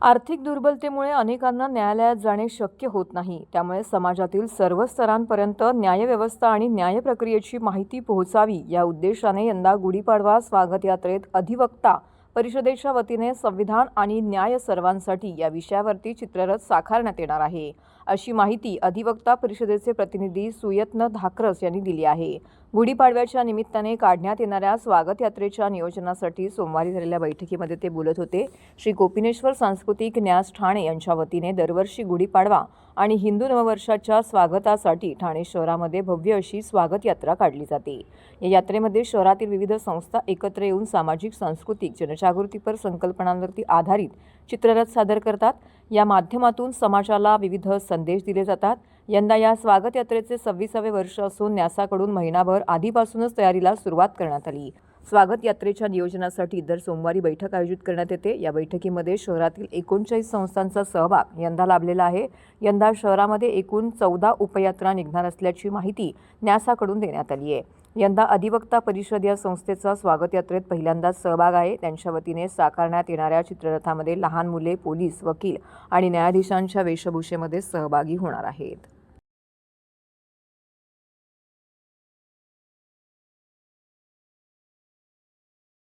आर्थिक दुर्बलतेमुळे अनेकांना न्यायालयात जाणे शक्य होत नाही. त्यामुळे समाजातील सर्व स्तरांपर्यंत न्यायव्यवस्था आणि न्याय प्रक्रियेची माहिती पोहोचावी या उद्देशाने यंदा गुढीपाडवा स्वागत यात्रेत अधिवक्ता परिषदेच्या वतीने संविधान आणि न्याय सर्वांसाठी या विषयावरती चित्ररथ साकारण्यात येणार आहे, अशी माहिती अधिवक्ता परिषदेचे प्रतिनिधी सुयत्न धाकरस यांनी दिली आहे. गुढीपाडव्याच्या निमित्ताने काढण्यात येणाऱ्या स्वागत यात्रेच्या नियोजनासाठी सोमवारी झालेल्या बैठकीमध्ये ते बोलत होते. श्री गोपिनेश्वर सांस्कृतिक न्यास ठाणे यांच्या वतीने दरवर्षी गुढीपाडवा आणि हिंदू नववर्षाच्या स्वागतासाठी ठाणे शहरामध्ये भव्य अशी स्वागत यात्रा काढली जाते. या यात्रेमध्ये शहरातील विविध संस्था एकत्र येऊन सामाजिक सांस्कृतिक जनजागृतीपर संकल्पनांवरती आधारित चित्ररथ सादर करतात. या माध्यमातून समाजाला विविध संदेश दिले जातात. यंदा या स्वागत यात्रेचे 26वे वर्ष असून न्यासाकडून महिनाभर आधीपासूनच तयारीला सुरुवात करण्यात आली. स्वागत यात्रेच्या नियोजनासाठी दर सोमवारी बैठक आयोजित करण्यात येते. या बैठकीमध्ये शहरातील 39 संस्थांचा सहभाग यंदा लाभलेला आहे. यंदा शहरामध्ये एकूण 14 उपयात्रा निघणार असल्याची माहिती न्यासाकडून देण्यात आली आहे. यंदा अधिवक्ता परिषद या संस्थेचा स्वागत यात्रेत पहिल्यांदाच सहभाग आहे. त्यांच्या वतीने साकारण्यात येणाऱ्या चित्ररथामध्ये लहान मुले, पोलीस, वकील आणि न्यायाधीशांच्या वेशभूषेमध्ये सहभागी होणार आहेत.